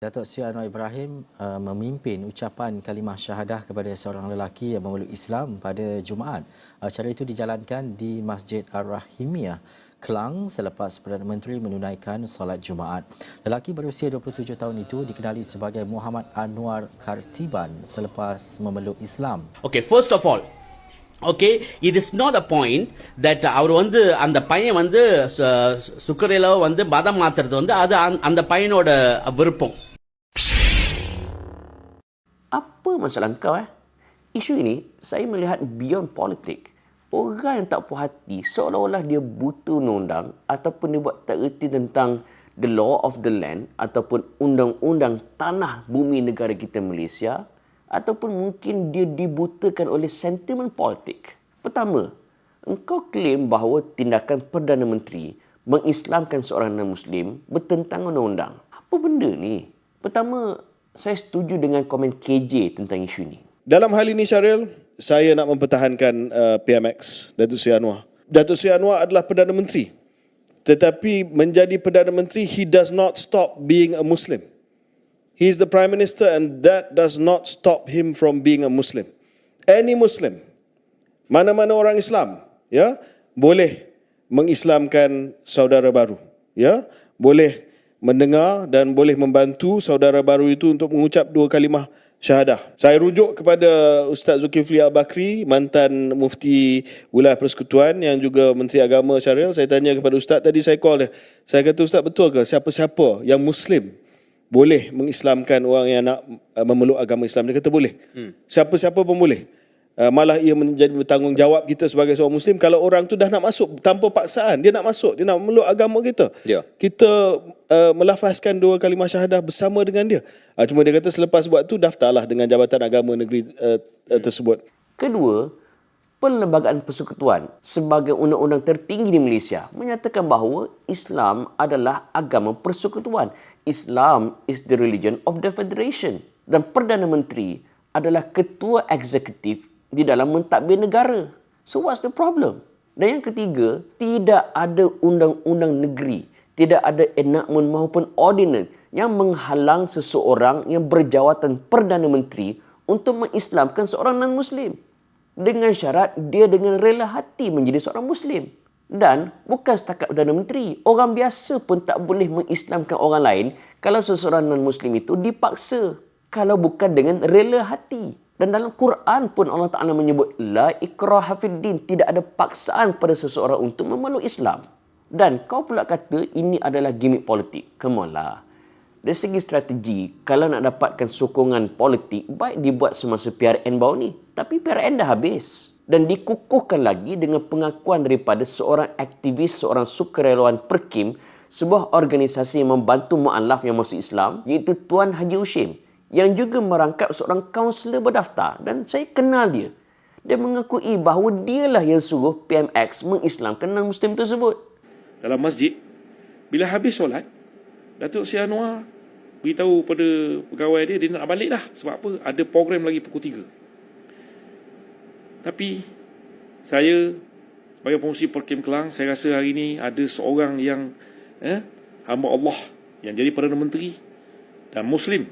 Datuk Seri Anwar Ibrahim memimpin ucapan kalimah syahadah kepada seorang lelaki yang memeluk Islam pada Jumaat. Acara itu dijalankan di Masjid Ar-Rahimiyah, Kelang selepas Perdana Menteri menunaikan solat Jumaat. Lelaki berusia 27 tahun itu dikenali sebagai Muhammad Anwar Kartiban selepas memeluk Islam. Okay, first of all, okay, it is not a point that அவர் வந்து அந்த பையன் வந்து சுக்கரையில வந்து மதம் மாத்துறது வந்து அது அந்த பையனோட விருப்பம். Apa masalah kau? Isu ini saya melihat beyond politik. Orang yang tak puas hati seolah-olah dia buta undang-undang ataupun dia buat tak erti tentang the law of the land ataupun undang-undang tanah bumi negara kita Malaysia ataupun mungkin dia dibutakan oleh sentimen politik. Pertama, engkau klaim bahawa tindakan Perdana Menteri mengislamkan seorang non-Muslim bertentangan undang-undang. Apa benda ni? Pertama, saya setuju dengan komen KJ tentang isu ini. Dalam hal ini Syaril, saya nak mempertahankan PMX, Datuk Seri Anwar. Datuk Seri Anwar adalah Perdana Menteri. Tetapi menjadi Perdana Menteri, he does not stop being a Muslim. He is the Prime Minister and that does not stop him from being a Muslim. Any Muslim, mana-mana orang Islam, ya, boleh mengislamkan saudara baru, ya, boleh mendengar dan boleh membantu saudara baru itu untuk mengucap dua kalimah syahadah. Saya rujuk kepada Ustaz Zulkifli Al-Bakri, mantan Mufti Wilayah Persekutuan yang juga Menteri Agama Syaril. Saya tanya kepada Ustaz, tadi saya call dia. Saya kata, Ustaz, betul ke siapa-siapa yang Muslim boleh mengislamkan orang yang nak memeluk agama Islam? Dia kata boleh. Siapa-siapa pun boleh. Malah ia menjadi bertanggungjawab kita sebagai seorang Muslim kalau orang tu dah nak masuk tanpa paksaan. Dia nak masuk, dia nak memeluk agama kita. Ya. Kita melafazkan dua kalimah syahadah bersama dengan dia. Cuma dia kata selepas buat tu daftarlah dengan Jabatan Agama Negeri tersebut. Kedua, Perlembagaan Persekutuan sebagai undang-undang tertinggi di Malaysia menyatakan bahawa Islam adalah agama persekutuan. Islam is the religion of the federation. Dan Perdana Menteri adalah ketua eksekutif di dalam mentadbir negara. So what's the problem? Dan yang ketiga, tidak ada undang-undang negeri, tidak ada enactment maupun ordinance yang menghalang seseorang yang berjawatan Perdana Menteri untuk mengislamkan seorang non-Muslim. Dengan syarat dia dengan rela hati menjadi seorang Muslim. Dan bukan setakat Perdana Menteri, orang biasa pun tak boleh mengislamkan orang lain kalau seseorang non-Muslim itu dipaksa, kalau bukan dengan rela hati. Dan dalam Quran pun Allah Ta'ala menyebut la ikraha fid din, tidak ada paksaan pada seseorang untuk memeluk Islam. Dan kau pula kata ini adalah gimmick politik. Come on lah. Dari segi strategi, kalau nak dapatkan sokongan politik, baik dibuat semasa PRN baru ni. Tapi PRN dah habis. Dan dikukuhkan lagi dengan pengakuan daripada seorang aktivis, seorang sukarelawan PERKIM, sebuah organisasi yang membantu mu'alaf yang masuk Islam, iaitu Tuan Haji Ushim, yang juga merangkap seorang kaunselor berdaftar. Dan saya kenal dia. Dia mengakui bahawa dialah yang suruh PMX mengislamkan non-Muslim tersebut. Dalam masjid, bila habis solat, Datuk Seri Anwar beritahu pada pegawai dia nak balik dah. Sebab apa? Ada program lagi pukul 3. Tapi saya sebagai pengurusi Perkim Kelang, saya rasa hari ini ada seorang yang hamba Allah yang jadi Perdana Menteri dan Muslim.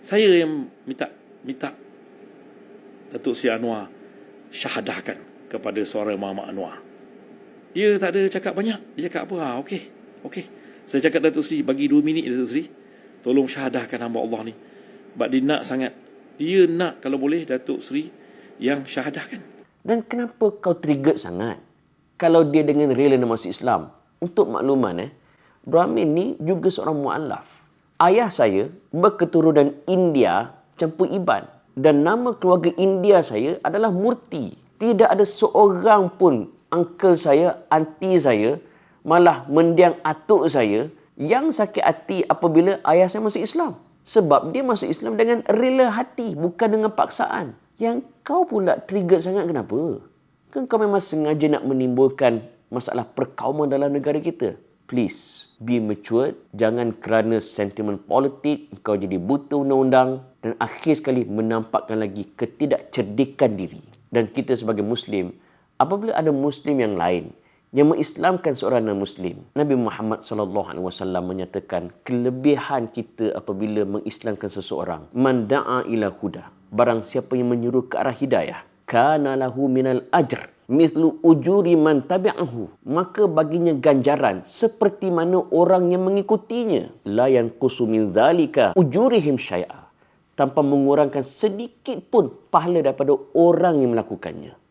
Saya yang minta Datuk Seri Anwar syahadahkan kepada suara Muhammad Anwar. Dia tak ada cakap banyak. Dia cakap apa? Okey. Saya cakap, Datuk Seri, bagi 2 minit Datuk Seri, tolong syahadahkan hamba Allah ni. Sebab dia nak sangat. Dia nak kalau boleh Datuk Seri yang syahadahkan. Dan kenapa kau trigger sangat kalau dia dengan rela nak masuk Islam? Untuk makluman, Brahmin ni juga seorang mu'alaf. Ayah saya berketurunan India campur Iban. Dan nama keluarga India saya adalah Murti. Tidak ada seorang pun uncle saya, aunty saya, malah mendiang atuk saya yang sakit hati apabila ayah saya masuk Islam. Sebab dia masuk Islam dengan rela hati, bukan dengan paksaan. Yang kau pula trigger sangat kenapa? Kan kau memang sengaja nak menimbulkan masalah perkauman dalam negara kita? Please, be matured. Jangan kerana sentimen politik, kau jadi buta undang-undang dan akhir sekali menampakkan lagi ketidakcerdikan diri. Dan kita sebagai Muslim, apabila ada Muslim yang lain yang mengislamkan seorang non-Muslim. Nabi Muhammad SAW menyatakan kelebihan kita apabila mengislamkan seseorang. Man da'a ila huda. Barang siapa yang menyuruh ke arah hidayah. Kana lahu minal ajr. Mithlu ujuri man tabi'ahu. Maka baginya ganjaran seperti mana orang yang mengikutinya. La yanqusu min dhalika ujurihim syai'a. Tanpa mengurangkan sedikit pun pahala daripada orang yang melakukannya.